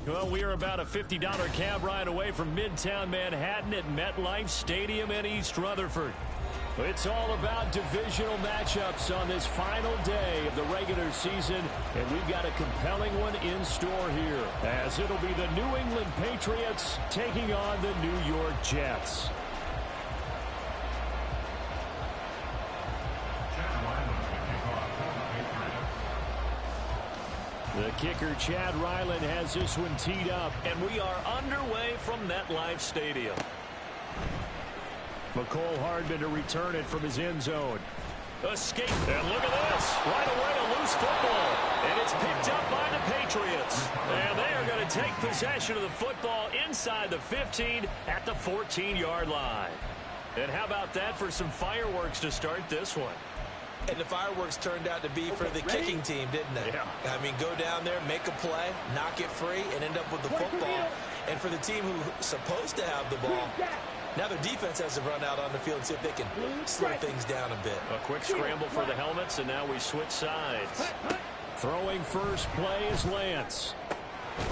Well, we are about a $50 cab ride away from Midtown Manhattan at MetLife Stadium in East Rutherford. It's all about divisional matchups on this final day of the regular season, and we've got a compelling one in store here, as it'll be the New England Patriots taking on the New York Jets. The kicker, Chad Ryland, has this one teed up. And we are underway from MetLife Stadium. McCole Hardman to return it from his end zone. Escape. And look at this. Right away, a loose football. And it's picked up by the Patriots. And they are going to take possession of the football inside the 15 at the 14-yard line. And how about that for some fireworks to start this one? And the fireworks turned out to be for the kicking team, didn't they? Yeah. I mean, go down there, make a play, knock it free, and end up with the football. And for the team who's supposed to have the ball, now their defense has to run out on the field and see if they can slow things down a bit. A quick scramble for the helmets, and now we switch sides. Throwing first play is Lance. And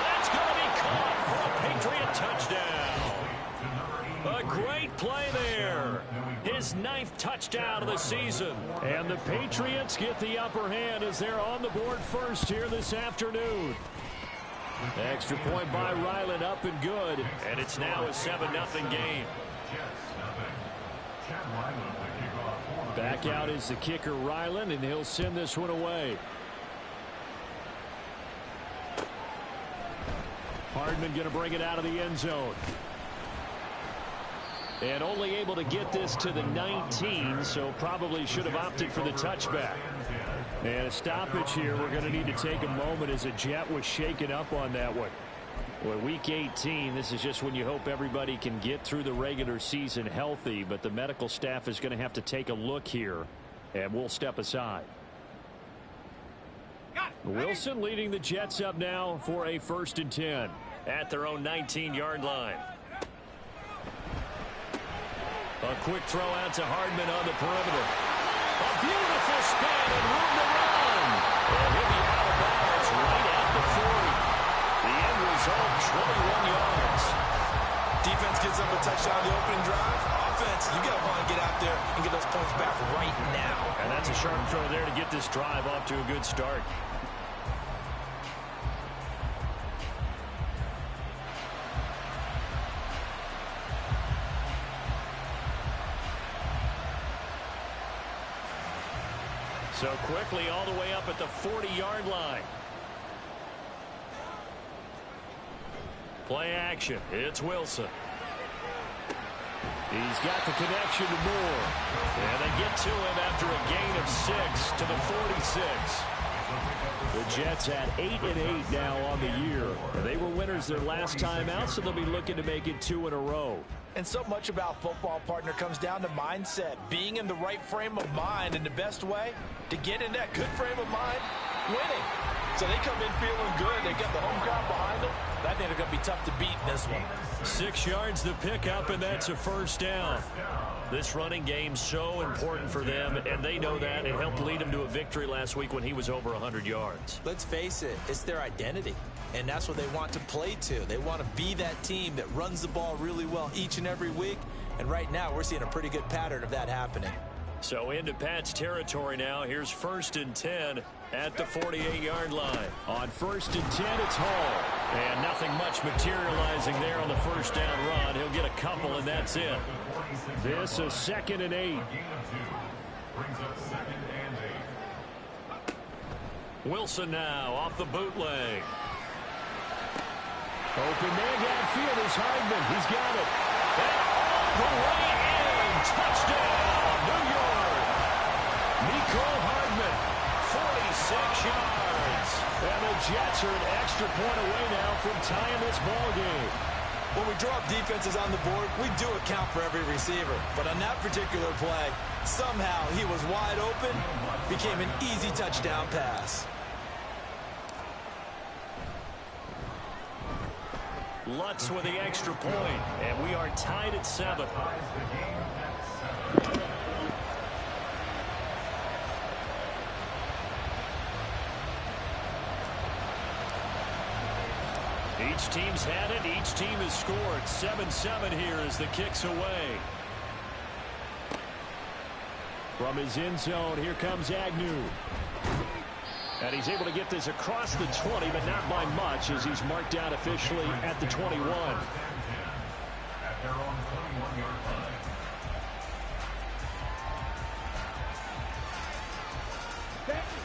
that's going to be caught for a Patriot touchdown. A great play there. His 9th touchdown of the season. And the Patriots get the upper hand as they're on the board first here this afternoon. Extra point by Ryland, up and good. And it's now a 7-0 game. Back out is the kicker, Ryland, and he'll send this one away. Hardman going to bring it out of the end zone. And only able to get this to the 19, so probably should have opted for the touchback. And a stoppage here. We're going to need to take a moment as a Jet was shaken up on that one. Well, week 18, this is just when you hope everybody can get through the regular season healthy, but the medical staff is going to have to take a look here, and we'll step aside. Wilson leading the Jets up now for a 1st and 10. At their own 19-yard line. A quick throw out to Hardman on the perimeter. A beautiful spin and room to run. And he'll be out of bounds right at the 40. The end result, 21 yards. Defense gives up a touchdown on the opening drive. Offense, you got to want to get out there and get those points back right now. And that's a sharp throw there to get this drive off to a good start. So quickly all the way up at the 40-yard line. Play action. It's Wilson. He's got the connection to Moore. And they get to him after a gain of 6 to the 46. The Jets at 8-8 now on the year. They were winners their last time out, so they'll be looking to make it 2 in a row. And so much about football, partner, comes down to mindset. Being in the right frame of mind, and the best way to get in that good frame of mind, winning. So they come in feeling good. They got the home crowd behind them. I think they're going to be tough to beat in this one. 6 yards the pickup, and that's a 1st down. This running game's so important for them, and they know that. It helped lead them to a victory last week when he was over 100 yards. Let's face it, it's their identity, and that's what they want to play to. They want to be that team that runs the ball really well each and every week, and right now we're seeing a pretty good pattern of that happening. So into Pat's territory now. Here's 1st and 10 at the 48-yard line. On 1st and 10, it's Hall. And nothing much materializing there on the 1st down run. He'll get a couple, and that's it. This is 2nd and 8. Wilson now off the bootleg. Open man downfield is Hardman. He's got it. And all the way in. Touchdown, New York. Mefl Hardman. 46 yards. And the Jets are an extra point away now from tying this ball game. When we draw up defenses on the board, we do account for every receiver. But on that particular play, somehow he was wide open, became an easy touchdown pass. Lutz with the extra point, and we are tied at 7. Each team's had it. Each team has scored. 7-7 here as the kick's away. From his end zone, here comes Agnew. And he's able to get this across the 20, but not by much, as he's marked out officially at the 21.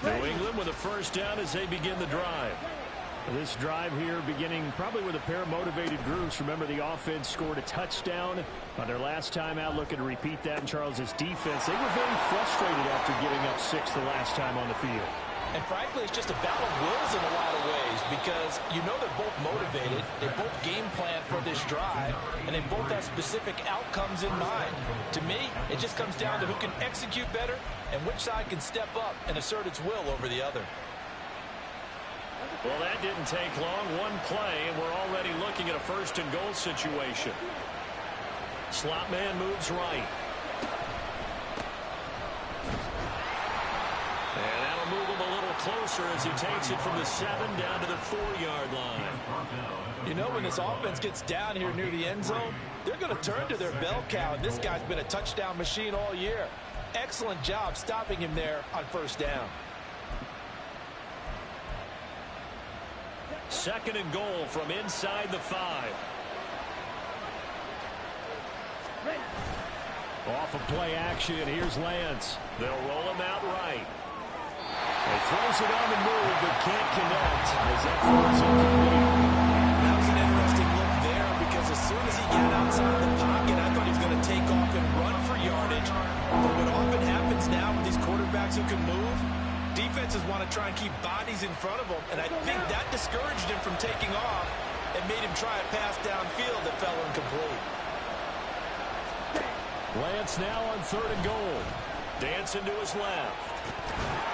New England with a first down as they begin the drive. This drive here beginning probably with a pair of motivated groups. Remember, the offense scored a touchdown on their last time out, looking to repeat that in Charles's defense. They were very frustrated after giving up 6 the last time on the field. And frankly, it's just a battle of wills in a lot of ways, because you know they're both motivated, they both game plan for this drive, and they both have specific outcomes in mind. To me, it just comes down to who can execute better and which side can step up and assert its will over the other. Well, that didn't take long. One play, and we're already looking at a first-and-goal situation. Slot man moves right. And that'll move him a little closer as he takes it from the 7 down to the 4-yard line. You know, when this offense gets down here near the end zone, they're going to turn to their bell cow, and this guy's been a touchdown machine all year. Excellent job stopping him there on first down. 2nd and goal from inside the 5. Off of play action, here's Lance. They'll roll him out right. He throws it on the move, but can't connect as that throws incomplete. That was an interesting look there, because as soon as he got outside the pocket, I thought he was going to take off and run for yardage. But what often happens now with these quarterbacks who can move, defenses want to try and keep bodies in front of them, and I think that discouraged him from taking off and made him try a pass downfield that fell incomplete. Lance now on 3rd and goal. Dancing to his left.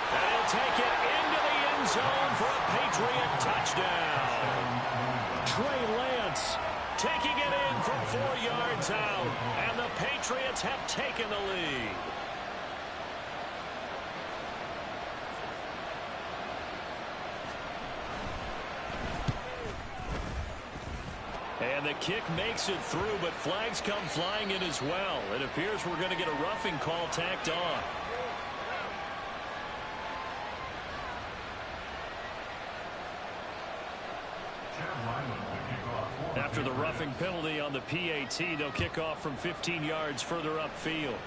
And he'll take it into the end zone for a Patriot touchdown. Trey Lance taking it in from 4 yards out, and the Patriots have taken the lead. And the kick makes it through, but flags come flying in as well. It appears we're going to get a roughing call tacked on. After the roughing penalty on the PAT, they'll kick off from 15 yards further upfield.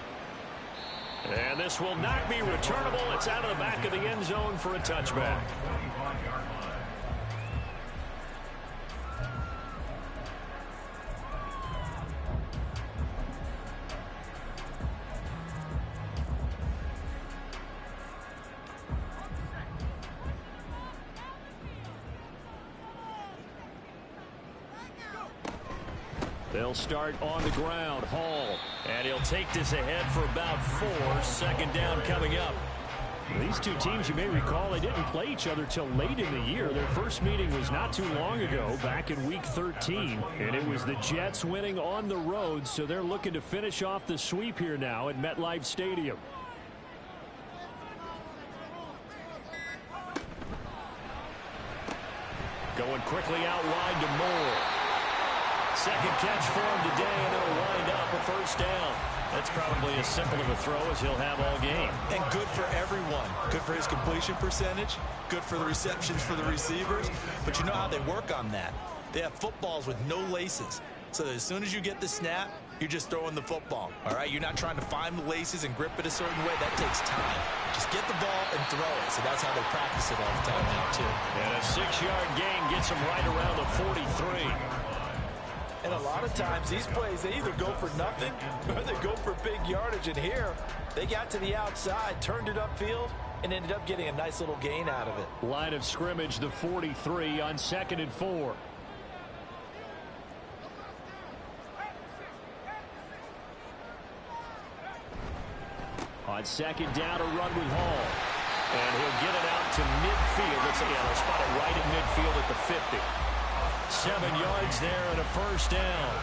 And this will not be returnable. It's out of the back of the end zone for a touchback. They'll start on the ground. Hall. And he'll take this ahead for about 4. 2nd down coming up. These two teams, you may recall, they didn't play each other till late in the year. Their first meeting was not too long ago, back in Week 13. And it was the Jets winning on the road, so they're looking to finish off the sweep here now at MetLife Stadium. Going quickly out wide to Moore. 2nd catch for him today, and it'll wind up a first down. That's probably as simple of a throw as he'll have all game. And good for everyone. Good for his completion percentage. Good for the receptions for the receivers. But you know how they work on that. They have footballs with no laces. So that as soon as you get the snap, you're just throwing the football. All right? You're not trying to find the laces and grip it a certain way. That takes time. Just get the ball and throw it. So that's how they practice it all the time now, too. And a 6-yard gain gets him right around the 43. And a lot of times, these plays, they either go for nothing or they go for big yardage. And here, they got to the outside, turned it upfield, and ended up getting a nice little gain out of it. Line of scrimmage, the 43 on 2nd and 4. On 2nd down, a run with Hall. And he'll get it out to midfield. They'll spot it right at midfield at the 50. 7 yards there and a first down.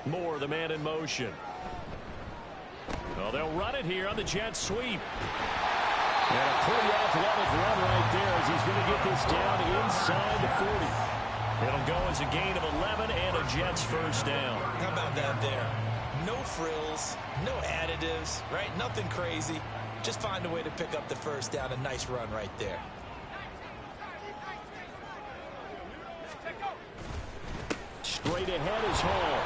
Moore, the man in motion. Well, they'll run it here on the jet sweep. And a pretty athletic run right there as he's going to get this down inside the 40. It'll go as a gain of 11 and a Jets first down. How about that there? No frills, no additives, right? Nothing crazy. Just find a way to pick up the first down. A nice run right there. Straight ahead is Hall.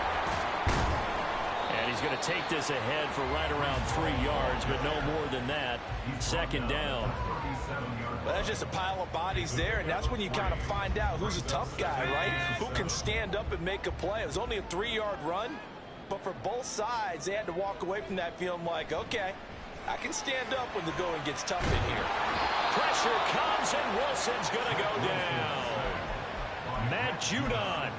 And he's going to take this ahead for right around 3 yards, but no more than that. Second down. Well, that's just a pile of bodies there, and that's when you kind of find out who's a tough guy, right? Who can stand up and make a play. It was only a 3-yard run, but for both sides, they had to walk away from that feeling like, okay, I can stand up when the going gets tough in here. Pressure comes, and Wilson's going to go down. Matt Judon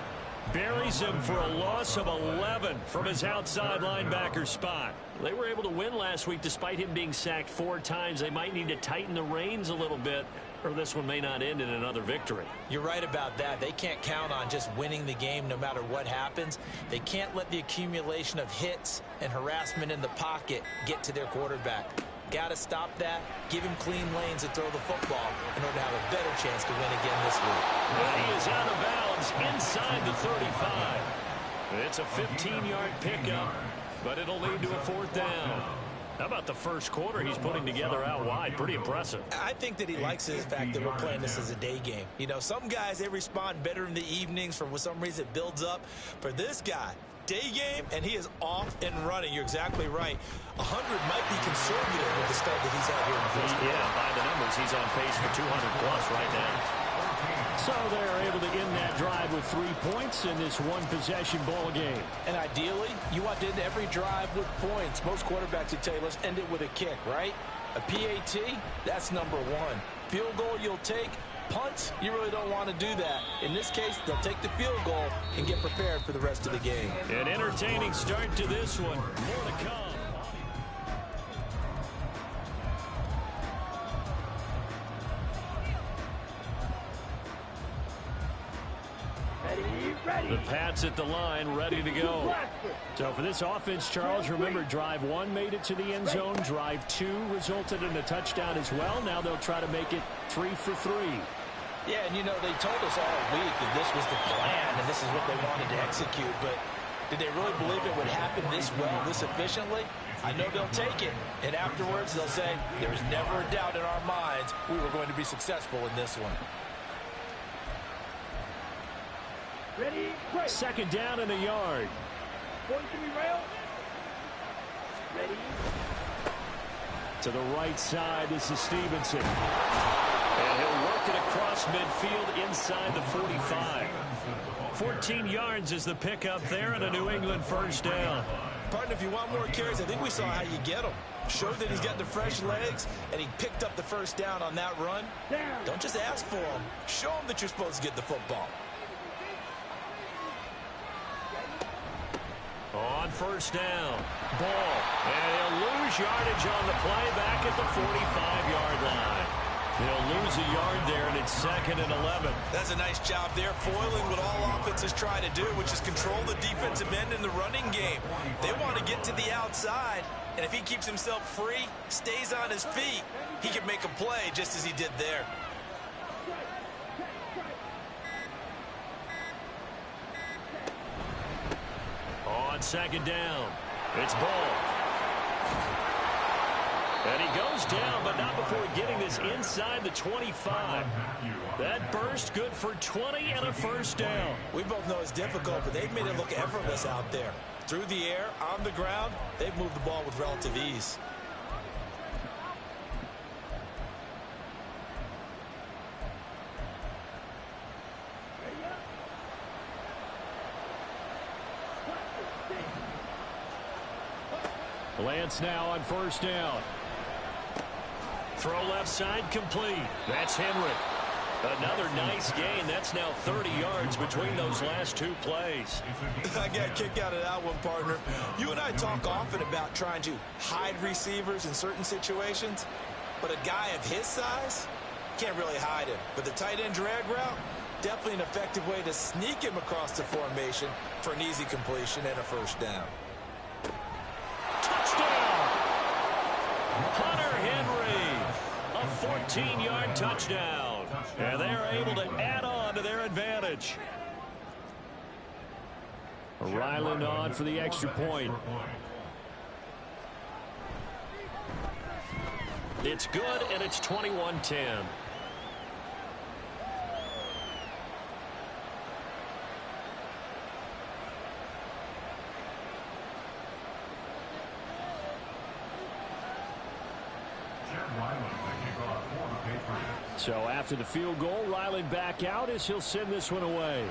buries him for a loss of 11 from his outside linebacker spot. They were able to win last week despite him being sacked 4 times. They might need to tighten the reins a little bit, or this one may not end in another victory. You're right about that. They can't count on just winning the game no matter what happens. They can't let the accumulation of hits and harassment in the pocket get to their quarterback. Got to stop that, give him clean lanes to throw the football in order to have a better chance to win again this week. And he is out of bounds inside the 35. It's a 15-yard pickup, but it'll lead to a 4th down. How about the first quarter he's putting together out wide? Pretty impressive. I think that he likes the fact that we're playing this as a day game. You know, some guys, they respond better in the evenings. For some reason, it builds up. For this guy, day game, and he is off and running. You're exactly right. 100 might be conservative with the start that he's had here in the first quarter. Yeah, by the numbers, he's on pace for 200-plus right now. So they're able to end that drive with 3 points in this one-possession ball game. And ideally, you want to end every drive with points. Most quarterbacks would tell you, let's end it with a kick, right? A PAT, that's number 1. Field goal you'll take. Punts, you really don't want to do that. In this case, they'll take the field goal and get prepared for the rest of the game. An entertaining start to this one. More to come. The Pats at the line, ready to go. So for this offense, Charles, remember, drive 1 made it to the end zone. Drive 2 resulted in a touchdown as well. Now they'll try to make it 3 for 3. Yeah, and you know, they told us all week that this was the plan and this is what they wanted to execute. But did they really believe it would happen this well, this efficiently? I know they'll take it. And afterwards, they'll say, there's never a doubt in our minds we were going to be successful in this one. Ready? Second down and a yard. Going to be rail. Ready? To the right side, this is Stevenson. And he'll work it across midfield inside the 45. 14 yards is the pickup there and a New England first down. Partner, if you want more carries, I think we saw how you get them. Showed that he's got the fresh legs, and he picked up the first down on that run. Don't just ask for them. Show them that you're supposed to get the football. On first down, ball, and he'll lose yardage on the play back at the 45-yard line. He'll lose a yard there, and it's 2nd and 11. That's a nice job there, foiling what all offenses try to do, which is control the defensive end in the running game. They want to get to the outside, and if he keeps himself free, stays on his feet, he can make a play just as he did there. On second down, it's Ball. And he goes down, but not before getting this inside the 25. That burst good for 20 and a first down. We both know it's difficult, but they've made it look effortless out there. Through the air, on the ground, they've moved the ball with relative ease. Lance now on first down. Throw left side complete. That's Henry. Another nice gain. That's now 30 yards between those last 2 plays. I got a kick out of that one, partner. You and I talk often about trying to hide receivers in certain situations, but a guy of his size can't really hide him. But the tight end drag route, definitely an effective way to sneak him across the formation for an easy completion and a first down. Touchdown! 14-yard touchdown. And they're able to add on to their advantage. Ryland on for the extra point. It's good, and it's 21-10. So after the field goal, Ryland back out as he'll send this one away.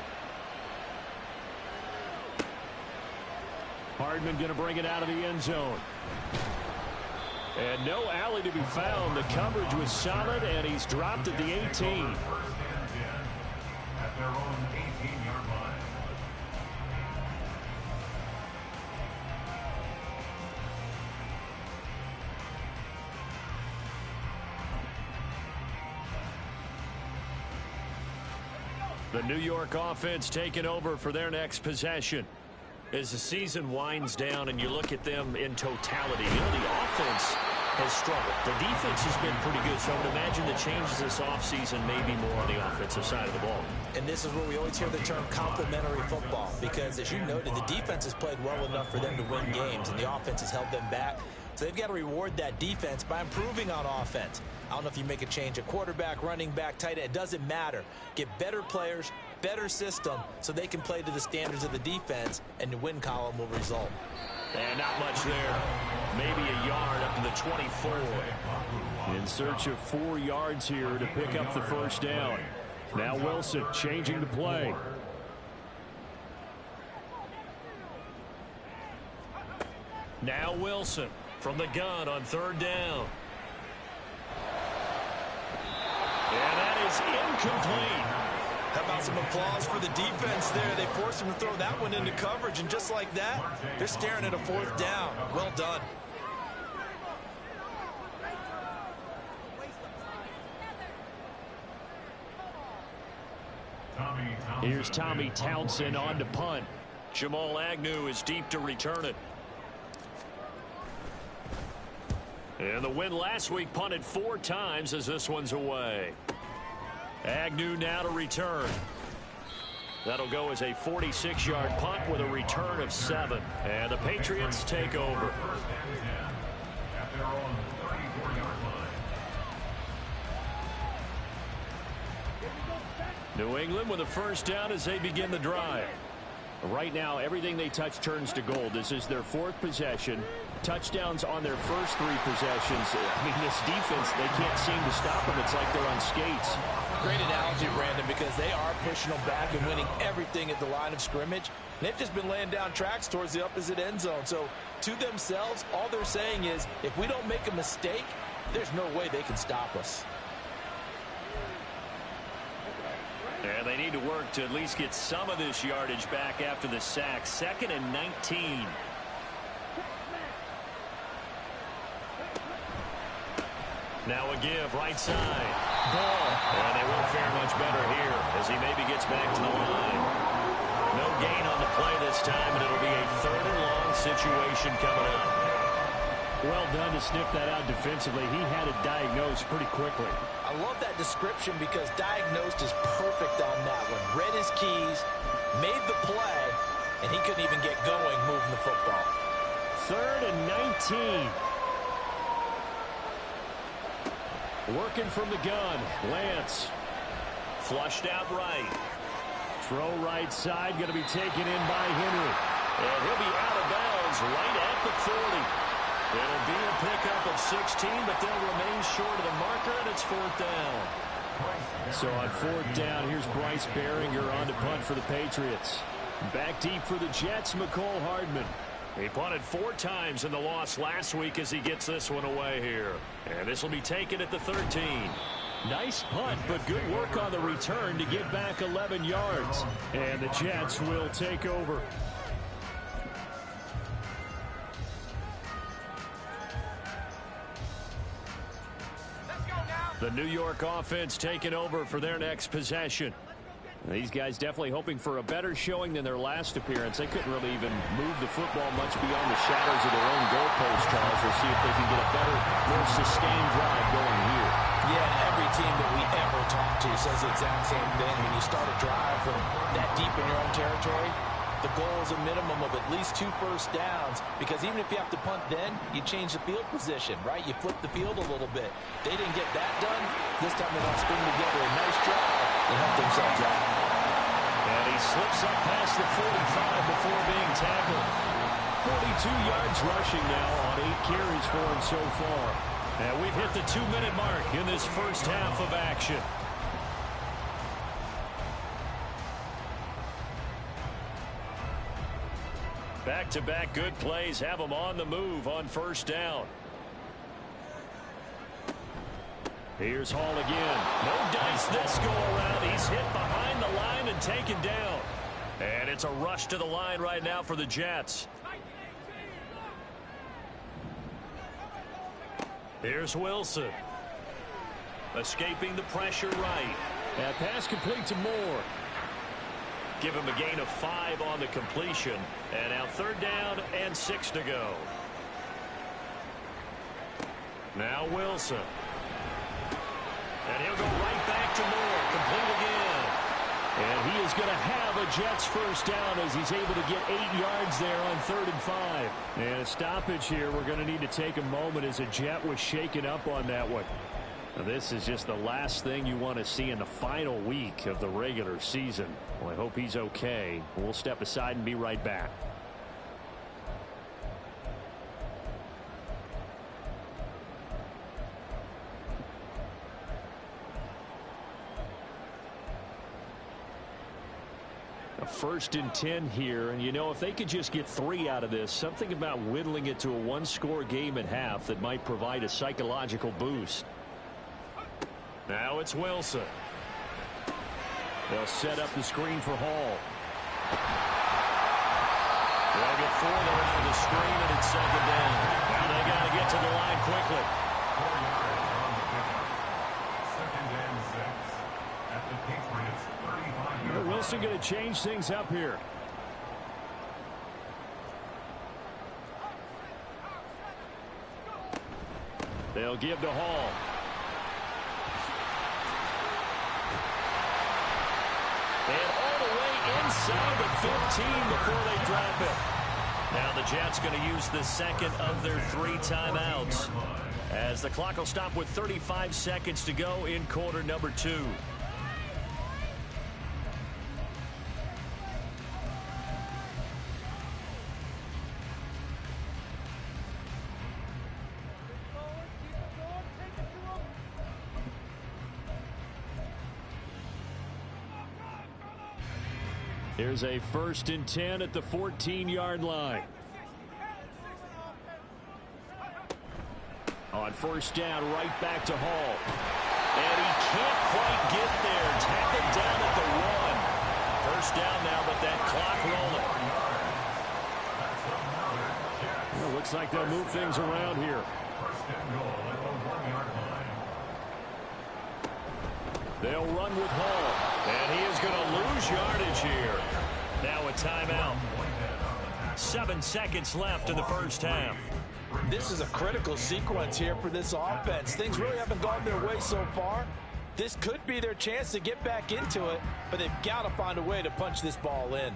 Hardman going to bring it out of the end zone. And no alley to be found. The coverage was solid, and he's dropped at the 18. At their own 18-yard line. The New York offense taking over for their next possession. As the season winds down and you look at them in totality, you know, the offense has struggled. The defense has been pretty good, so I would imagine the changes this offseason may be more on the offensive side of the ball. And this is where we always hear the term complementary football, because as you noted, the defense has played well enough for them to win games, and the offense has held them back. So they've got to reward that defense by improving on offense. I don't know if you make a change at quarterback, running back, tight end. It doesn't matter. Get better players, better system, so they can play to the standards of the defense, and the win column will result. And not much there. Maybe a yard up to the 24. In search of 4 yards here to pick up the first down. Now Wilson changing the play. Now Wilson from the gun on third down. And that is incomplete. How about some applause for the defense there? They forced him to throw that one into coverage, and just like that, they're staring at a fourth down. Well done. Here's Tommy Townsend on to punt. Jamal Agnew is deep to return it. And the win last week punted 4 times as this one's away. Agnew now to return. That'll go as a 46-yard punt with a return of 7. And the Patriots take over. At their own 34-yard line. New England with a first down as they begin the drive. Right now, everything they touch turns to gold. This is their 4th possession. Touchdowns on their first 3 possessions. I mean, this defense, they can't seem to stop them. It's like they're on skates. Great analogy, Brandon, because they are pushing them back and winning everything at the line of scrimmage. They've just been laying down tracks towards the opposite end zone. So to themselves, all they're saying is, if we don't make a mistake, there's no way they can stop us. And they need to work to at least get some of this yardage back after the sack. 2nd and 19. Now a give, right side. Ball. And they won't fare much better here as he maybe gets back to the line. No gain on the play this time, and it'll be a 3rd and long situation coming up. Well done to sniff that out defensively. He had it diagnosed pretty quickly. I love that description because diagnosed is perfect on that one. Read his keys, made the play, and he couldn't even get going moving the football. 3rd and 19. Working from the gun. Lance. Flushed out right. Throw right side. Going to be taken in by Henry. And he'll be out of bounds right at the 40. It'll be a pickup of 16, but they'll remain short of the marker, and it's 4th down. So on 4th down, here's Bryce Behringer on to punt for the Patriots. Back deep for the Jets, McCole Hardman. He punted 4 times in the loss last week as he gets this one away here. And this will be taken at the 13. Nice punt, but good work on the return to get back 11 yards. And the Jets will take over. The New York offense taking over for their next possession. These guys definitely hoping for a better showing than their last appearance. They couldn't really even move the football much beyond the shadows of their own goalpost, Charles. We'll see if they can get a better, more sustained drive going here. Yeah, to says the exact same thing. When you start a drive from that deep in your own territory, the goal is a minimum of at least 2 first downs, because even if you have to punt then, you change the field position, right? You flip the field a little bit. They didn't get that done. This time they're going to string together a nice drive and help themselves out. And he slips up past the 45 before being tackled. 42 yards rushing now on 8 carries for him so far. And we've hit the 2-minute mark in this first half of action. Back-to-back good plays have him on the move on first down. Here's Hall again. No dice this go around. He's hit behind the line and taken down. And it's a rush to the line right now for the Jets. Here's Wilson. Escaping the pressure right. That pass complete to Moore. Give him a gain of 5 on the completion. And now 3rd down and 6 to go. Now Wilson. And he'll go right back to Moore. Complete again. And he is going to have a Jets first down as he's able to get 8 yards there on 3rd and 5. And a stoppage here. We're going to need to take a moment as a Jet was shaken up on that one. Now, this is just the last thing you want to see in the final week of the regular season. Well, I hope he's okay. We'll step aside and be right back. A 1st and 10 here, and you know, if they could just get 3 out of this, something about whittling it to a 1-score game at half that might provide a psychological boost. Now it's Wilson. They'll set up the screen for Hall. They'll get 4 there on the screen, and it's 2nd down. Now they got to get to the line quickly. 4 yards on the pickup. 2nd and 6 at the Patriots' 35-yard line. Wilson going to change things up here. They'll give to Hall. And all the way inside the 15 before they drop it. Now the Jets going to use the 2nd of their 3 timeouts, as the clock will stop with 35 seconds to go in quarter number 2. Here's a 1st and 10 at the 14-yard line. On 1st down, right back to Hall. And he can't quite get there. Tackled down at the 1. 1st down now, but that clock rolling. Well, looks like they'll move things around here. 1st and goal at the 1-yard line. They'll run with Hall. And he is going to lose yardage here. Now a timeout. 7 seconds left in the first half. This is a critical sequence here for this offense. Things really haven't gone their way so far. This could be their chance to get back into it, but they've got to find a way to punch this ball in.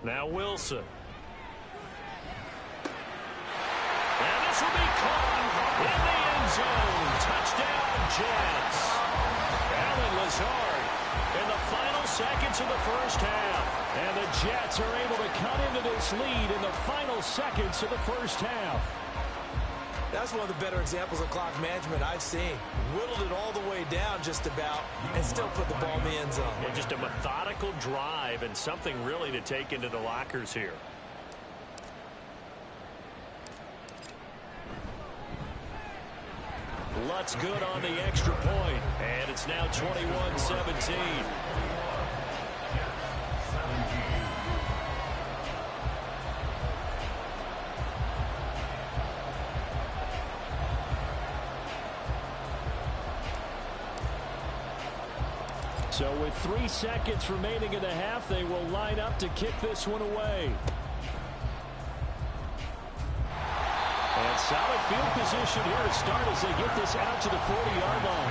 Now Wilson. And this will be caught in the end zone. Touchdown, Jets. Alan Lazard in the final seconds of the first half. And the Jets are able to cut into this lead in the final seconds of the first half. That's one of the better examples of clock management I've seen. Whittled it all the way down just about and still put the ball in the end zone. Yeah, just a methodical drive and something really to take into the lockers here. Lutz good on the extra point, and it's now 21-17. So with 3 seconds remaining in the half, they will line up to kick this one away. And solid field position here to start as they get this out to the 40-yard line.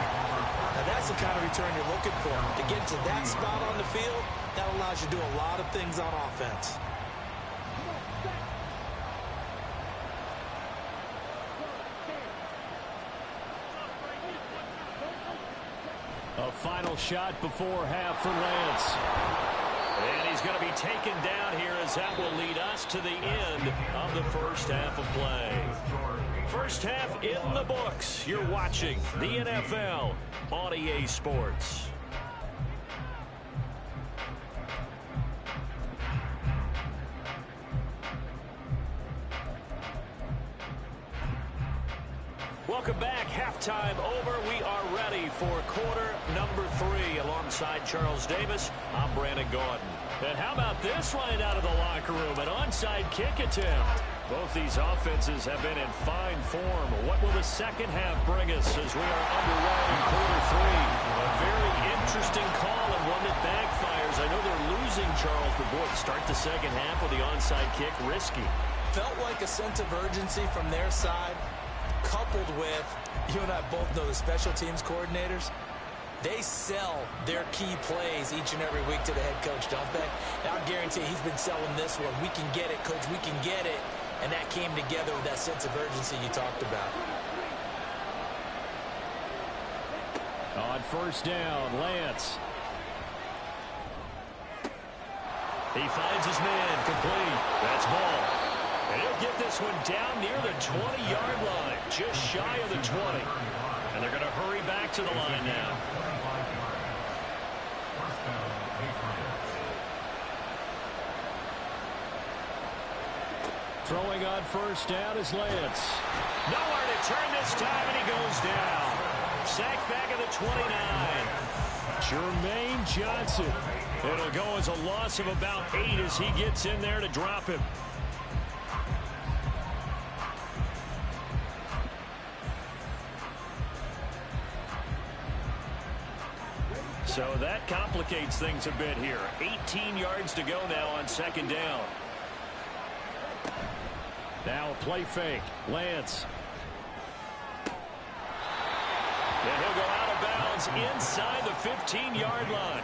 Now that's the kind of return you're looking for. To get to that spot on the field, that allows you to do a lot of things on offense. A final shot before half for Lance. And he's going to be taken down here as that will lead us to the end of the first half of play. First half in the books. You're watching the NFL on EA Sports. Welcome back. Halftime over. We are ready for quarter number 3. Alongside Charles Davis, I'm Brandon Gaudin. And how about this right out of the locker room? An onside kick attempt. Both these offenses have been in fine form. What will the second half bring us as we are underway in quarter 3? A very interesting call and one that backfires. I know they're losing, Charles, but boy, to start the second half with the onside kick, risky. Felt like a sense of urgency from their side, coupled with, you and I both know the special teams coordinators, they sell their key plays each and every week to the head coach, don't they? And I guarantee he's been selling this one. We can get it, coach, we can get it. And that came together with that sense of urgency you talked about. On first down, Lance. He finds his man, complete. That's ball. And he'll get this one down near the 20-yard line, just shy of the 20. And they're going to hurry back to the line now. Throwing on first down is Lance. Nowhere to turn this time, and he goes down. Sacked back at the 29. Jermaine Johnson. It'll go as a loss of about 8 as he gets in there to drop him. So that complicates things a bit here. 18 yards to go now on second down. Now a play fake. Lance. And he'll go out of bounds inside the 15-yard line.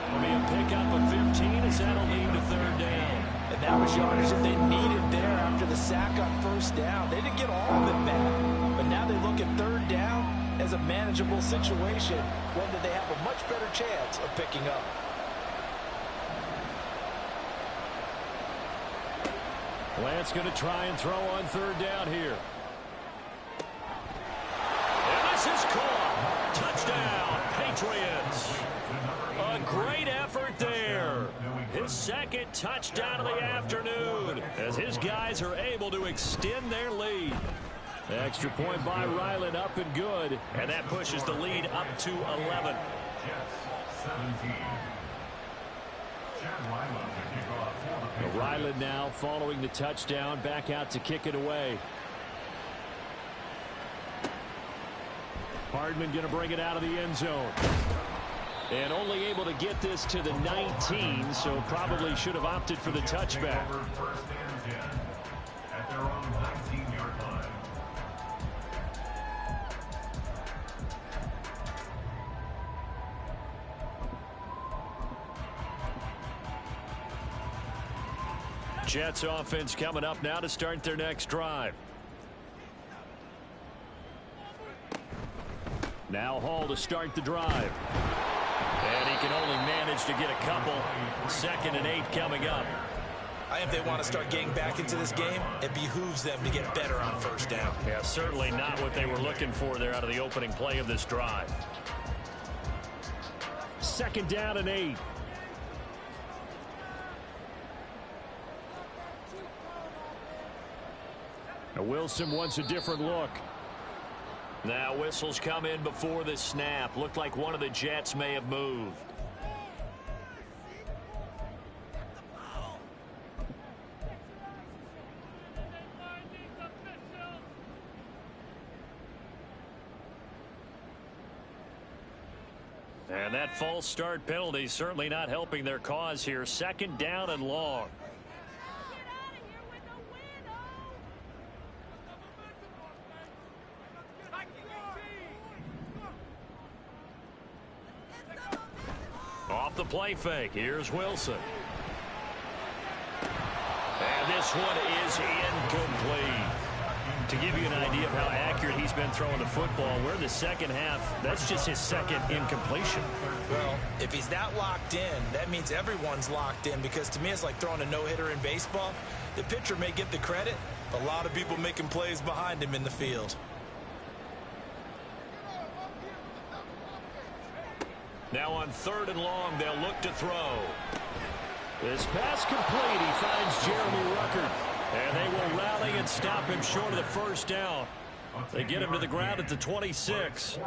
It'll be a pickup of 15 as that'll lead to third down. And that was yardage that they needed there after the sack on first down. They didn't get all of it back, but now they look at third down as a manageable situation, one that they have a much better chance of picking up. Lance going to try and throw on third down here. And this is caught. Touchdown, Patriots. A great effort there. His second touchdown of the afternoon as his guys are able to extend their lead. Extra point by Ryland, up and good. And that pushes the lead up to 11. Ryland now following the touchdown, back out to kick it away. Hardman going to bring it out of the end zone. And only able to get this to the 19, so probably should have opted for the touchback. First and 10 at their own 19-yard line. Jets offense coming up now to start their next drive. Now Hall to start the drive. And he can only manage to get a couple. 2nd and 8 coming up. I think if they want to start getting back into this game, it behooves them to get better on first down. Yeah, certainly not what they were looking for there out of the opening play of this drive. 2nd down and 8. Now Wilson wants a different look. Now whistles come in before the snap. Looked like one of the Jets may have moved. And that false start penalty certainly not helping their cause here. 2nd down and long. Off the play fake. Here's Wilson. And this one is incomplete. To give you an idea of how accurate he's been throwing the football, we're in the second half. That's just his 2nd incompletion. Well, if he's not locked in, that means everyone's locked in, because to me it's like throwing a no-hitter in baseball. The pitcher may get the credit, but a lot of people making plays behind him in the field. Now on 3rd and long, they'll look to throw. This pass complete. He finds Jeremy Ruckert. And they will rally and stop him short of the 1st down. They get him to the ground at the 26.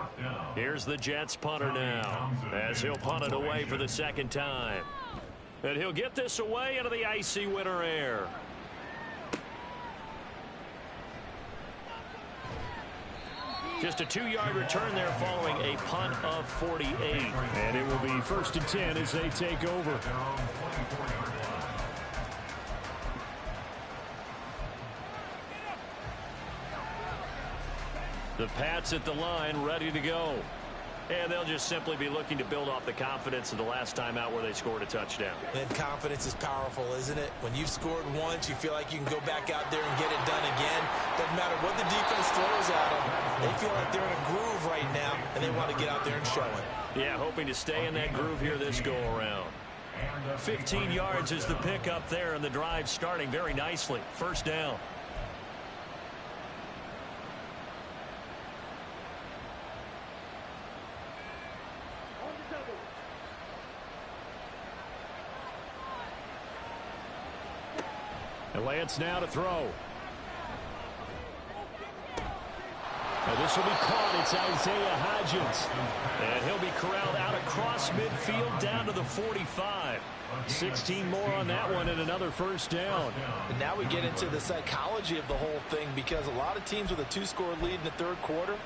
Here's the Jets punter now, as he'll punt it away for the 2nd time. And he'll get this away into the icy winter air. Just a 2-yard return there following a punt of 48. And it will be 1st and 10 as they take over. The Pats at the line, ready to go. And they'll just simply be looking to build off the confidence of the last time out where they scored a touchdown. And confidence is powerful, isn't it? When you've scored once, you feel like you can go back out there and get it done again. Doesn't matter what the defense throws at them. They feel like they're in a groove right now, and they want to get out there and show it. Yeah, hoping to stay in that groove here this go-around. 15 yards is the pickup there, and the drive starting very nicely. 1st down. And Lance now to throw. And this will be caught. It's Isaiah Hodgins. And he'll be corralled out across midfield down to the 45. 16 more on that one and another 1st down. And now we get into the psychology of the whole thing, because a lot of teams with a 2-score lead in the 3rd quarter,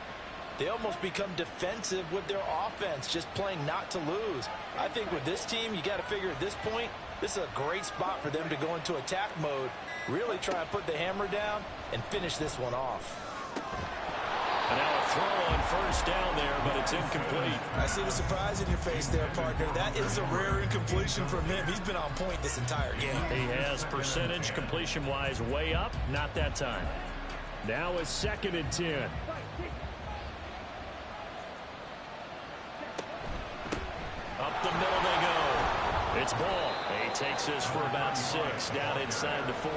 they almost become defensive with their offense, just playing not to lose. I think with this team, you got to figure at this point, this is a great spot for them to go into attack mode, really try and put the hammer down and finish this one off. And now a throw on 1st down there, but it's incomplete. I see the surprise in your face there, partner. That is a rare incompletion from him. He's been on point this entire game. He has percentage completion-wise way up, not that time. Now a 2nd and 10. Up the middle they go. It's Ball. He takes this for about 6 down inside the 40.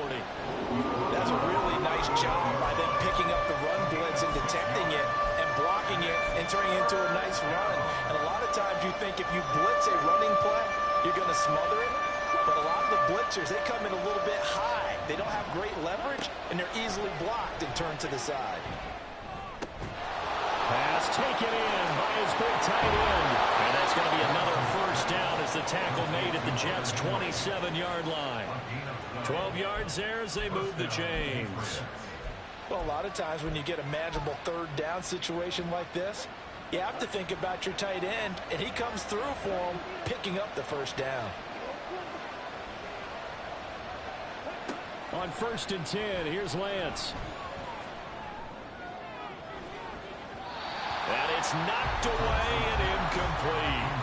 That's a really nice job by them picking up the run blitz and detecting it and blocking it and turning it into a nice run. And a lot of times you think if you blitz a running play, you're going to smother it. But a lot of the blitzers, they come in a little bit high. They don't have great leverage, and they're easily blocked and turned to the side. Pass taken in by his big tight end. And that's going to be another 1st down as the tackle made at the Jets' 27-yard line. 12 yards there as they move the chains. Well, a lot of times when you get a manageable 3rd down situation like this, you have to think about your tight end, and he comes through for him, picking up the 1st down. On 1st and 10, here's Lance. And it's knocked away and incomplete.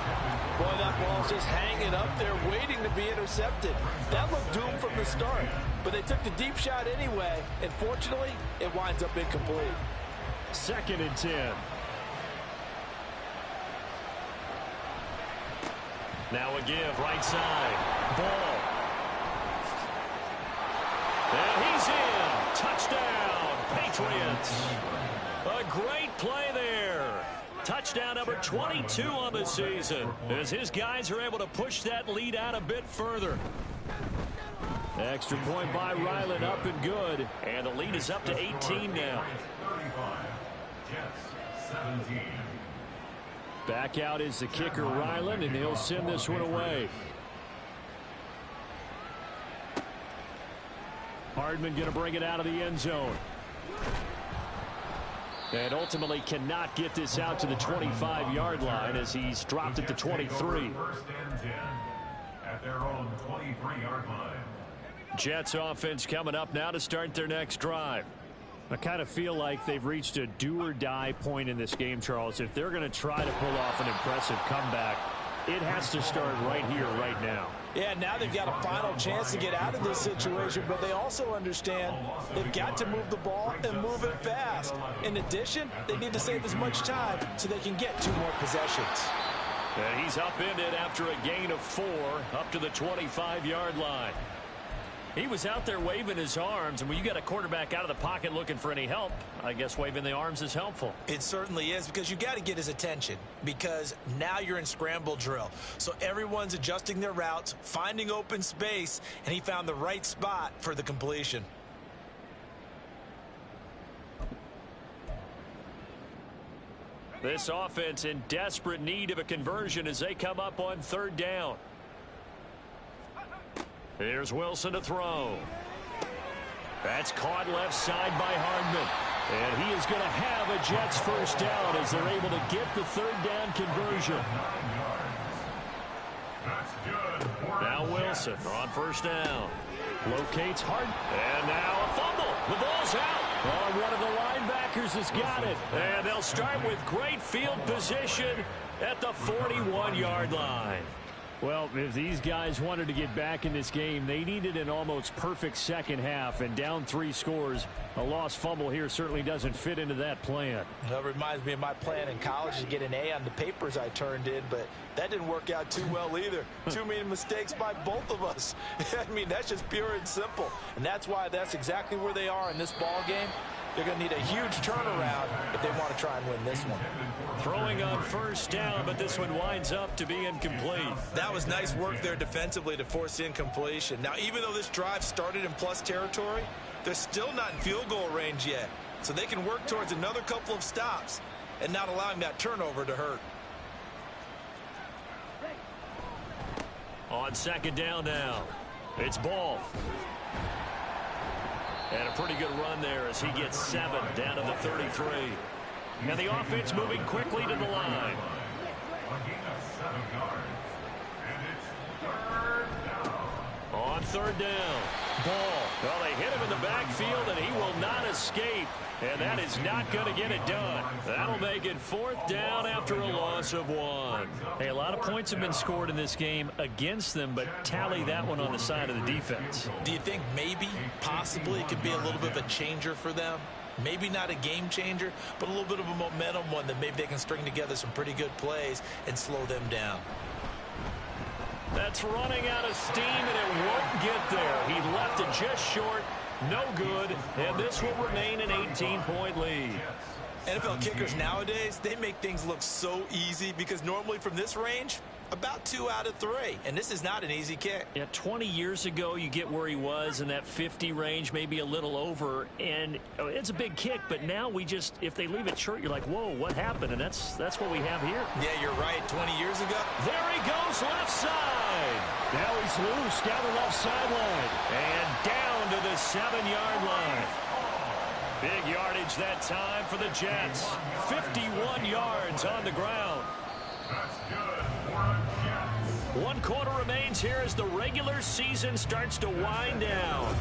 Boy, that ball's just hanging up there, waiting to be intercepted. That looked doomed from the start, but they took the deep shot anyway, and fortunately, it winds up incomplete. 2nd and 10. Now a give, right side. Ball. And he's in. Touchdown, Patriots. A great play there. Touchdown number 22 on the season, as his guys are able to push that lead out a bit further. Extra point by Ryland, up and good. And the lead is up to 18 now. 35, Jets 17. Back out is the kicker, Ryland, and he'll send this one away. Hardman going to bring it out of the end zone. And ultimately cannot get this out to the 25-yard line as he's dropped at the 23. First and 10 at their own 23-yard line. Jets offense coming up now to start their next drive. I kind of feel like they've reached a do-or-die point in this game, Charles. If they're going to try to pull off an impressive comeback, it has to start right here, right now. Yeah, now they've got a final chance to get out of this situation, but they also understand they've got to move the ball and move it fast. In addition, they need to save as much time so they can get 2 more possessions. And he's upended after a gain of 4 up to the 25-yard line. He was out there waving his arms, and when you got a quarterback out of the pocket looking for any help, I guess waving the arms is helpful. It certainly is, because you got to get his attention, because now you're in scramble drill. So everyone's adjusting their routes, finding open space, and he found the right spot for the completion. This offense in desperate need of a conversion as they come up on 3rd down. Here's Wilson to throw. That's caught left side by Hardman. And he is going to have a Jets first down as they're able to get the 3rd down conversion. Now Wilson on 1st down. Locates Hardman. And now a fumble. The ball's out. Oh, one of the linebackers has got it. And they'll start with great field position at the 41-yard line. Well, if these guys wanted to get back in this game, they needed an almost perfect second half, and down 3 scores. A lost fumble here certainly doesn't fit into that plan. That reminds me of my plan in college to get an A on the papers I turned in, but that didn't work out too well either. Too many mistakes by both of us. I mean, that's just pure and simple, and that's why that's exactly where they are in this ball game. They're going to need a huge turnaround if they want to try and win this one. Throwing on 1st down, but this one winds up to be incomplete. That was nice work there defensively to force incompletion. Now, even though this drive started in plus territory, they're still not in field goal range yet. So they can work towards another couple of stops and not allowing that turnover to hurt. On 2nd down now, it's Ball. And a pretty good run there as he gets 7 down to the 33. And the offense moving quickly to the line. On 3rd down, Ball. Well, they hit him in the backfield, and he will not escape. And that is not going to get it done. That'll make it 4th down after a loss of 1. Hey, a lot of points have been scored in this game against them, but tally that one on the side of the defense. Do you think maybe, possibly, it could be a little bit of a changer for them? Maybe not a game changer, but a little bit of a momentum one that maybe they can string together some pretty good plays and slow them down. That's running out of steam, and it won't get there. He left it just short. No good, and this will remain an 18-point lead. NFL kickers nowadays, they make things look so easy because normally from this range, about 2 out of 3. And this is not an easy kick. Yeah, 20 years ago, you get where he was in that 50 range, maybe a little over, and it's a big kick, but now we just, if they leave it short, you're like, whoa, what happened? And that's what we have here. Yeah, you're right. 20 years ago. There he goes, left side. Now he's loose down the left sideline. And down to the 7-yard line. Big yardage that time for the Jets. 51 yards on the ground. That's good for a Jets. 1 quarter remains here as the regular season starts to wind down.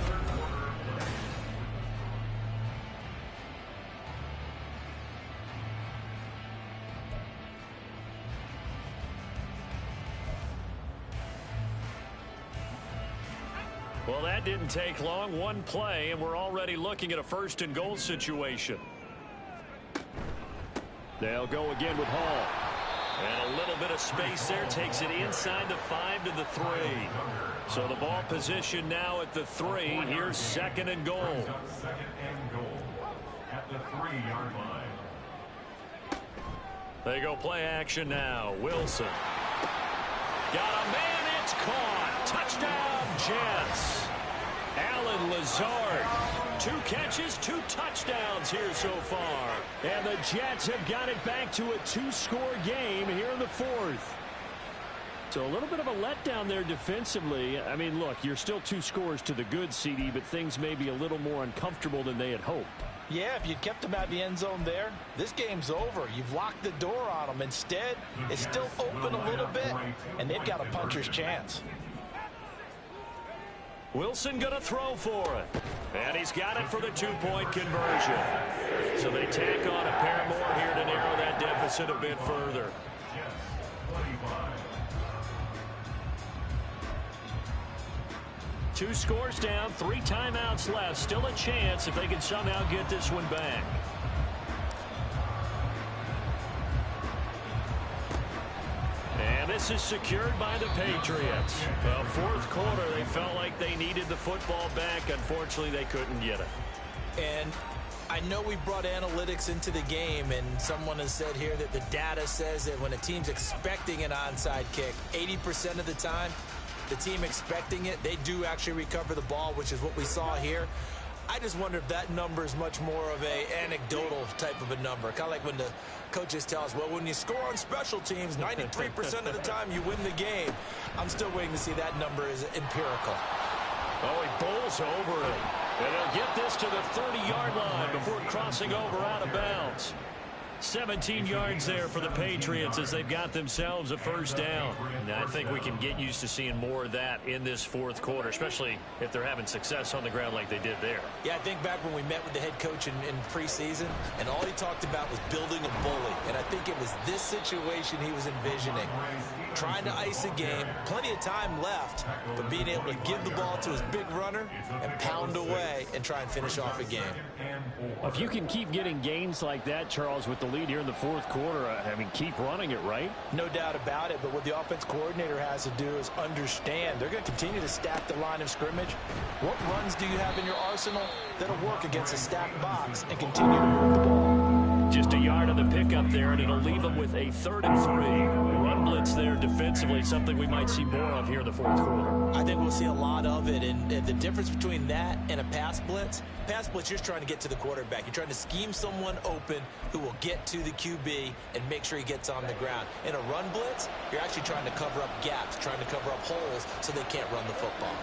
Well, that didn't take long. 1 play, and we're already looking at a 1st and goal situation. They'll go again with Hall. And a little bit of space there takes it inside the 5 to the 3. So the ball position now at the 3. Here's 2nd and goal. 2nd and goal at the 3-yard line. They go play action now. Wilson. Got a man. It's caught. Touchdown, Jets. Alan Lazard. 2 catches, 2 touchdowns here so far. And the Jets have got it back to a 2-score game here in the 4th. So a little bit of a letdown there defensively. I mean, look, you're still 2 scores to the good, CD, but things may be a little more uncomfortable than they had hoped. Yeah, if you kept them out of the end zone there, this game's over. You've locked the door on them. Instead, it's still open a little bit, and they've got a puncher's chance. Wilson going to throw for it. And he's got it for the 2-point conversion. So they tack on a pair more here to narrow that deficit a bit further. 2 scores down, 3 timeouts left. Still a chance if they can somehow get this one back. And this is secured by the Patriots. Well, 4th quarter, they felt like they needed the football back. Unfortunately, they couldn't get it. And I know we brought analytics into the game, and someone has said here that the data says that when a team's expecting an onside kick, 80% of the time, the team expecting it, they do actually recover the ball, which is what we saw here. I just wonder if that number is much more of a anecdotal type of a number. Kind of like when the coaches tell us, well, when you score on special teams, 93% of the time you win the game. I'm still waiting to see that number is empirical. Oh, he bowls over it. And they'll get this to the 30-yard line before crossing over out of bounds. 17 yards there for the Patriots as they've got themselves a first down. Now, I think we can get used to seeing more of that in this 4th quarter, especially if they're having success on the ground like they did there. Yeah, I think back when we met with the head coach in preseason, and all he talked about was building a bully. And I think it was this situation he was envisioning. Trying to ice a game, plenty of time left, but being able to give the ball to his big runner and pound away and try and finish off a game. If you can keep getting gains like that, Charles, with the lead here in the 4th quarter, I mean, keep running it, right? No doubt about it, but what the offense coordinator has to do is understand they're going to continue to stack the line of scrimmage. What runs do you have in your arsenal that'll work against a stacked box and continue to move the ball? Just a yard on the pickup there, and it'll leave them with a 3rd and 3. Run blitz there defensively, something we might see more of here in the 4th quarter. I think we'll see a lot of it, and the difference between that and a pass blitz, you're just trying to get to the quarterback. You're trying to scheme someone open who will get to the QB and make sure he gets on the ground. In a run blitz, you're actually trying to cover up gaps, trying to cover up holes so they can't run the football.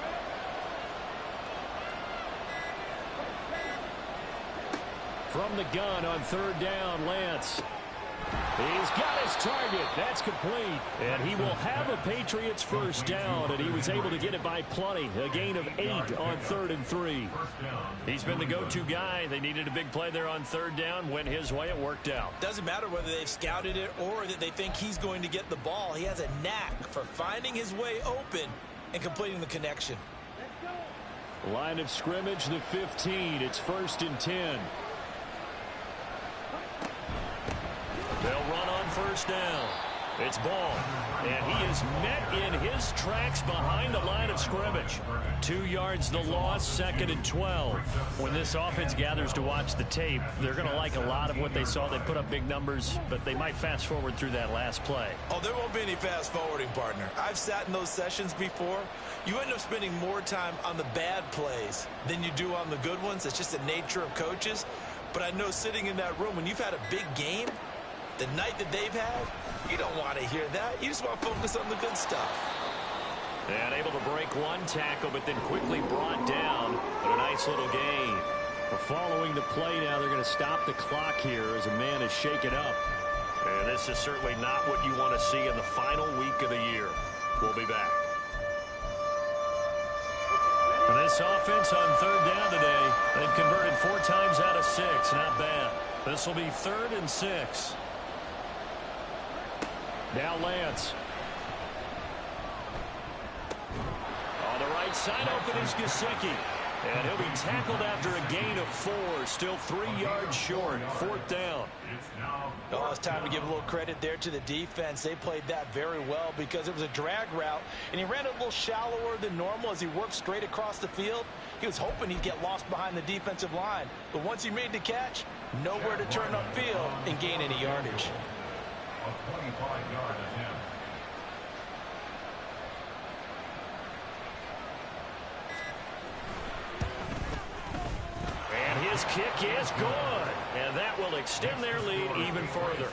From the gun on 3rd down, Lance. He's got his target. That's complete. And he will have a Patriots first down, and he was able to get it by plenty. A gain of 8 on 3rd and 3. He's been the go-to guy. They needed a big play there on 3rd down. Went his way. It worked out. Doesn't matter whether they've scouted it or that they think he's going to get the ball. He has a knack for finding his way open and completing the connection. Line of scrimmage, the 15. It's 1st and 10. They'll run on 1st down. It's Ball. And he is met in his tracks behind the line of scrimmage. 2 yards the loss, 2nd and 12. When this offense gathers to watch the tape, they're going to like a lot of what they saw. They put up big numbers, but they might fast forward through that last play. Oh, there won't be any fast forwarding, partner. I've sat in those sessions before. You end up spending more time on the bad plays than you do on the good ones. It's just the nature of coaches. But I know sitting in that room, when you've had a big game, the night that they've had, you don't want to hear that. You just want to focus on the good stuff. And able to break one tackle, but then quickly brought down. But a nice little gain. We're following the play now. They're going to stop the clock here as a man is shaken up. And this is certainly not what you want to see in the final week of the year. We'll be back. And this offense on 3rd down today, they've converted 4 times out of 6. Not bad. This will be 3rd and 6. Now Lance. On the right side open is Gesicki. And he'll be tackled after a gain of 4. Still 3 yards short. 4th down. Oh, it's time to give a little credit there to the defense. They played that very well because it was a drag route, and he ran it a little shallower than normal as he worked straight across the field. He was hoping he'd get lost behind the defensive line. But once he made the catch, nowhere to turn upfield and gain any yardage. A 25-yard attempt. And his kick is good. And that will extend their lead even further.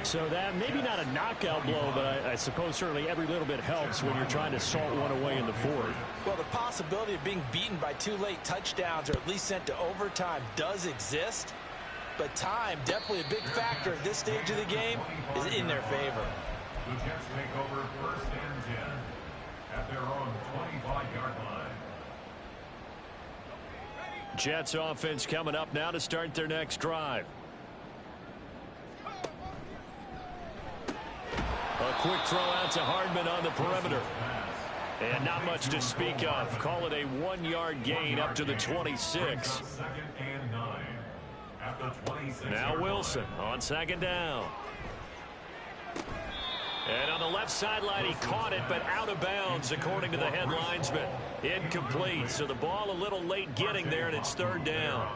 So that maybe not a knockout blow, but I suppose certainly every little bit helps when you're trying to salt one away in the fourth. Well, the possibility of being beaten by 2 late touchdowns or at least sent to overtime does exist. But time, definitely a big factor at this stage of the game, is in their favor. The Jets take over 1st and 10 at their own 25-yard line. Jets offense coming up now to start their next drive. A quick throw out to Hardman on the perimeter. And not much to speak of. Call it a 1-yard gain up to the 26. 2nd and 9 at the 26. Now Wilson on 2nd down. And on the left sideline, he caught it, but out of bounds, according to the head linesman. Incomplete, so the ball a little late getting there, and it's 3rd down.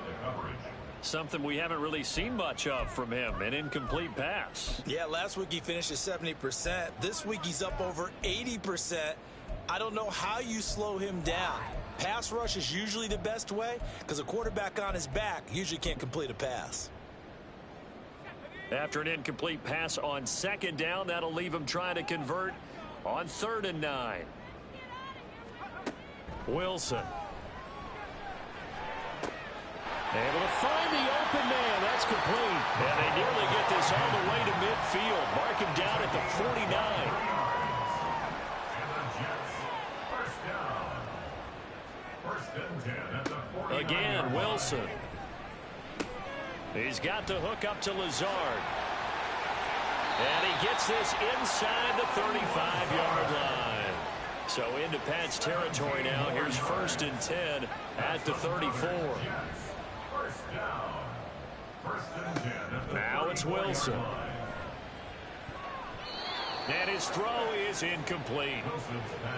Something we haven't really seen much of from him, an incomplete pass. Yeah, last week he finished at 70%. This week he's up over 80%. I don't know how you slow him down. Pass rush is usually the best way because a quarterback on his back usually can't complete a pass. After an incomplete pass on 2nd down, that'll leave him trying to convert on 3rd and 9. Wilson. Able to find the open man. That's complete. And they nearly get this all the way to midfield. Mark him down at the 49. And the Jets, 1st down. 1st and 10 at the 49. Again, Wilson. He's got the hook up to Lazard. And he gets this inside the 35-yard line. So into Pat's territory now. Here's 1st and 10 at the 34. Now it's Wilson. And his throw is incomplete.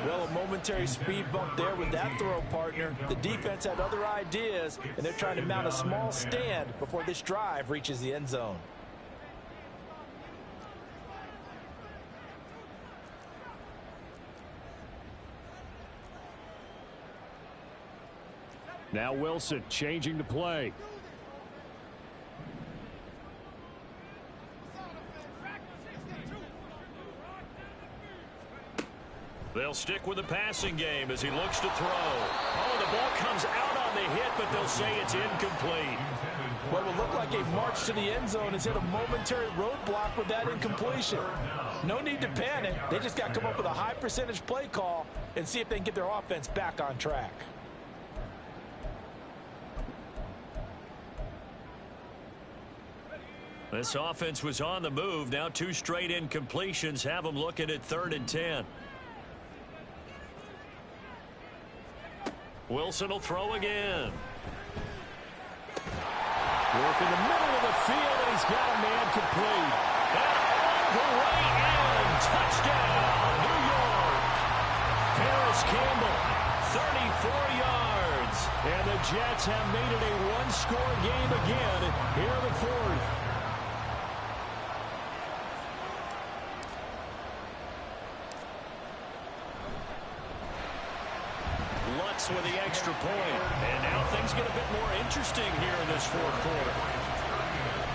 Well, a momentary speed bump there with that throw, partner. The defense had other ideas, and they're trying to mount a small stand before this drive reaches the end zone. Now Wilson changing the play. They'll stick with the passing game as he looks to throw. Oh, the ball comes out on the hit, but they'll say it's incomplete. What will look like a march to the end zone has hit a momentary roadblock with that incompletion. No need to panic. They just got to come up with a high percentage play call and see if they can get their offense back on track. This offense was on the move. Now 2 straight incompletions have them looking at 3rd and 10. Wilson will throw again. Work in the middle of the field, and he's got a man complete. And on the way in, touchdown, New York. Paris Campbell, 34 yards. And the Jets have made it a 1-score game again here in the 4th. With the extra point. And now things get a bit more interesting here in this 4th quarter.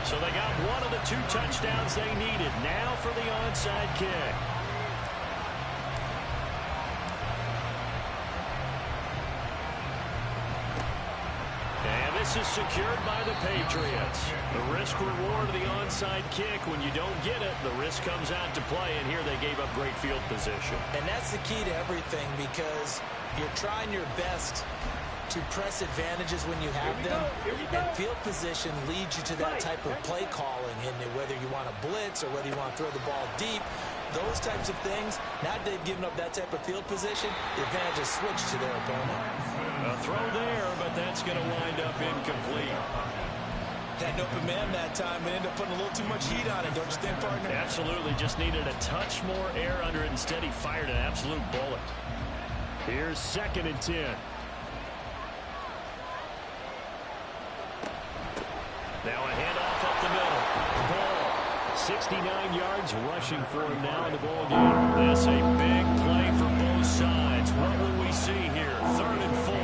So they got one of the 2 touchdowns they needed. Now for the onside kick. And this is secured by the Patriots. The risk reward of the onside kick. When you don't get it, the risk comes out to play. And here they gave up great field position. And that's the key to everything, because you're trying your best to press advantages when you have them, and field position leads you to that type of play calling, and whether you want to blitz or whether you want to throw the ball deep, those types of things. Now that they've given up that type of field position, the advantage is switched to their opponent. A throw there, but that's going to wind up incomplete. Had an open man that time and ended up putting a little too much heat on it, don't you think, partner? Absolutely, just needed a touch more air under it. Instead, he fired an absolute bullet. Here's 2nd and 10. Now a handoff up the middle. Ball. 69 yards rushing for him now in the ball game. That's a big play for both sides. What will we see here? 3rd and 4.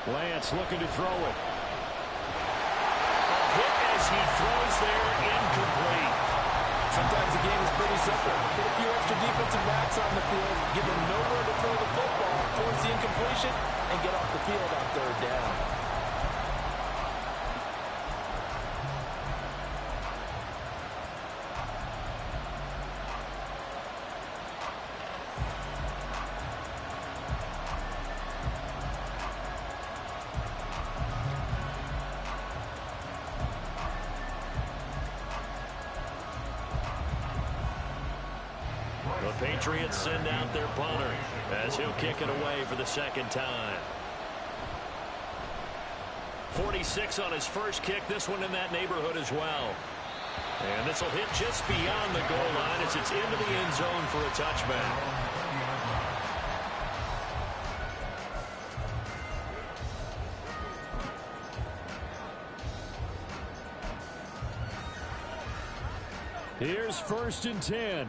Lance looking to throw it. Hit as he throws there, incomplete. Sometimes the game is pretty simple. Put a few extra defensive backs on the field, give them nowhere to throw the football, force the incompletion, and get off the field on third down. The Patriots send out their punter as he'll kick it away for the second time. 46 on his first kick. This one in that neighborhood as well. And this will hit just beyond the goal line as it's into the end zone for a touchback. Here's 1st and 10.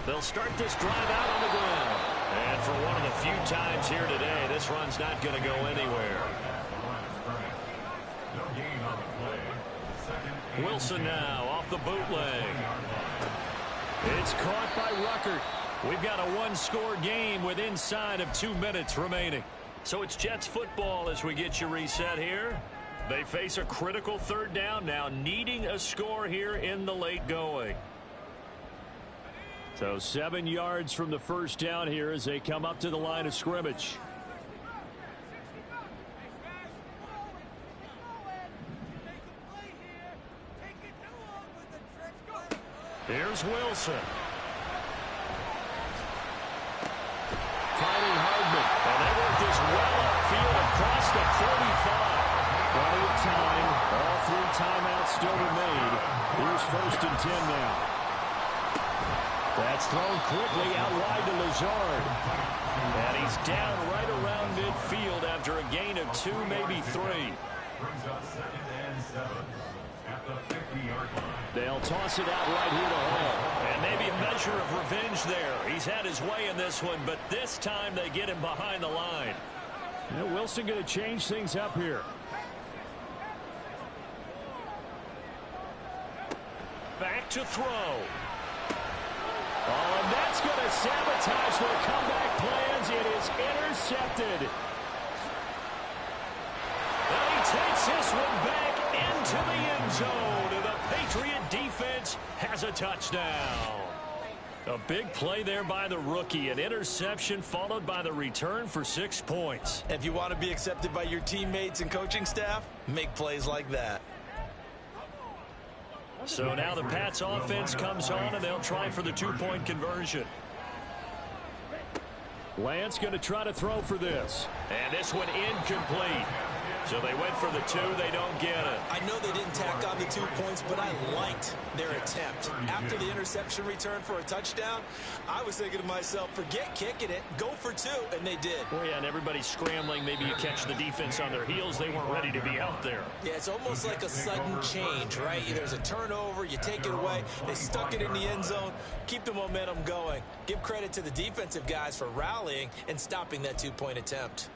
They'll start this drive out on the ground. And for one of the few times here today, this run's not going to go anywhere. Wilson now off the bootleg. It's caught by Ruckert. We've got a one-score game with inside of 2 minutes remaining. So it's Jets football as we get you reset here. They face a critical third down now, needing a score here in the late going. So 7 yards from the first down here as they come up to the line of scrimmage. Here's Wilson. Finding Hardman. And they work this well upfield across the 45. Plenty of time. All 3 timeouts still remain. Here's 1st and 10 now. That's thrown quickly out wide to Lazard. And he's down right around midfield after a gain of 2, maybe 3. Brings up 2nd and 7 at the 50-yard line. They'll toss it out right here to Hall. And maybe a measure of revenge there. He's had his way in this one, but this time they get him behind the line. Yeah, Wilson going to change things up here. Back to throw. Oh, and that's going to sabotage their comeback plans. It is intercepted. And he takes this one back into the end zone. And the Patriot defense has a touchdown. A big play there by the rookie. An interception followed by the return for 6 points. If you want to be accepted by your teammates and coaching staff, make plays like that. So now the Pats offense comes on, and they'll try for the 2-point conversion. Lance going to try to throw for this. And this one incomplete. So they went for the 2. They don't get it. I know they didn't tack on the 2 points, but I liked their attempt. After the interception return for a touchdown, I was thinking to myself, forget kicking it, go for 2, and they did. Oh, yeah, and everybody's scrambling. Maybe you catch the defense on their heels. They weren't ready to be out there. Yeah, it's almost like a sudden change, right? There's a turnover, you take it away, they stuck it in the end zone, keep the momentum going. Give credit to the defensive guys for rallying and stopping that 2-point attempt.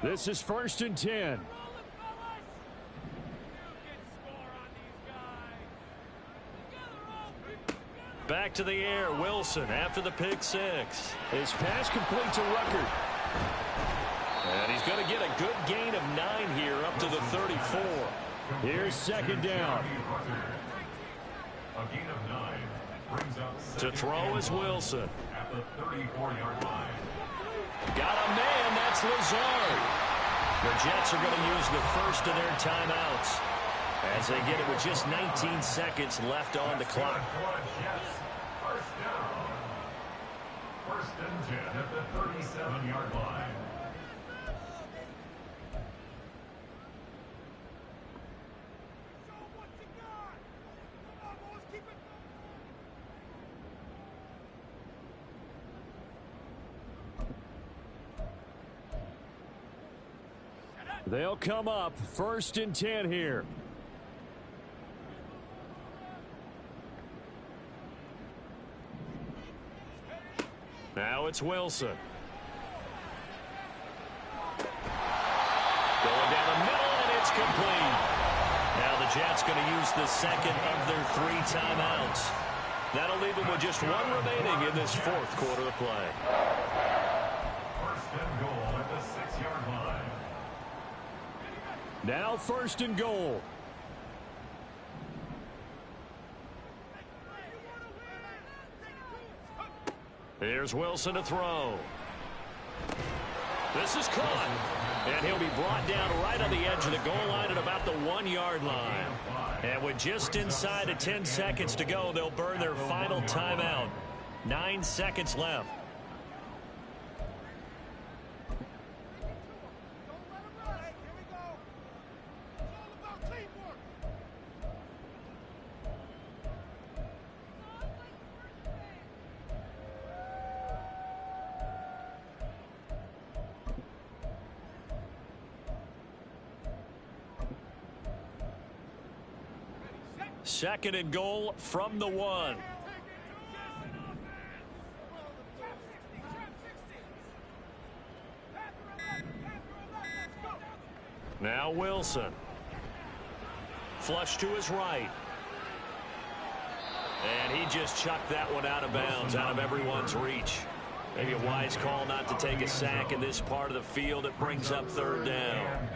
This is 1st and 10. Back to the air, Wilson after the pick 6. His pass complete to Ruckert. And he's going to get a good gain of 9 here up to the 34. Here's 2nd down. A gain of 9 brings up To throw is Wilson. at the 34-yard line. Got a man, that's Lazard. The Jets are going to use the first of their timeouts as they get it with just 19 seconds left on the clock. First down. 1st and 10 at the 37-yard line. They'll come up 1st and 10 here. Now it's Wilson. Going down the middle, and it's complete. Now the Jets going to use the second of their 3 timeouts. That'll leave them with just 1 remaining in this 4th quarter of play. 1st and goal at the 6-yard line. Now 1st and goal. Here's Wilson to throw. This is caught. And he'll be brought down right on the edge of the goal line at about the 1-yard line. And with just inside of 10 seconds to go, they'll burn their final timeout. 9 seconds left. Second and goal from the 1. Now Wilson. Flush to his right. And he just chucked that one out of bounds, out of everyone's reach. Maybe a wise call not to take a sack in this part of the field. It brings up 3rd down.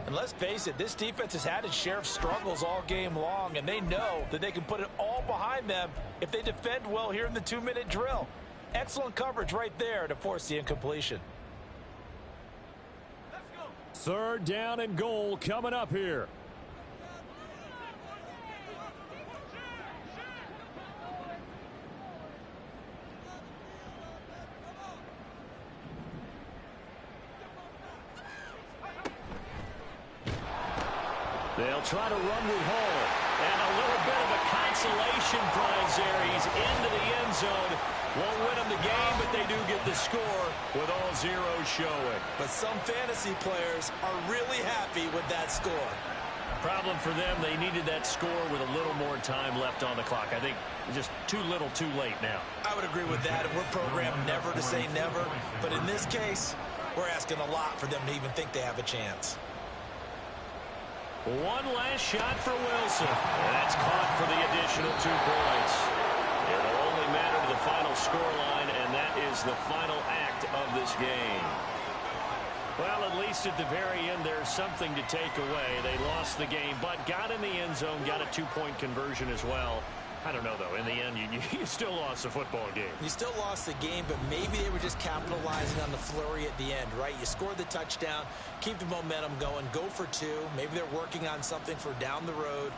And let's face it, this defense has had its share of struggles all game long, and they know that they can put it all behind them if they defend well here in the 2-minute drill. Excellent coverage right there to force the incompletion. 3rd down and goal coming up here. They'll try to run with Hall. And a little bit of a consolation prize there. He's into the end zone. Won't win them the game, but they do get the score with all zeros showing. But some fantasy players are really happy with that score. Problem for them, they needed that score with a little more time left on the clock. I think just too little too late now. I would agree with that, and we're programmed never to say never. But in this case, we're asking a lot for them to even think they have a chance. One last shot for Wilson. And that's caught for the additional 2 points. It'll only matter to the final scoreline, and that is the final act of this game. Well, at least at the very end, there's something to take away. They lost the game, but got in the end zone, got a 2-point conversion as well. I don't know, though. In the end, you still lost the football game. You still lost the game, but maybe they were just capitalizing on the flurry at the end, right? You scored the touchdown, keep the momentum going, go for 2. Maybe they're working on something for down the road.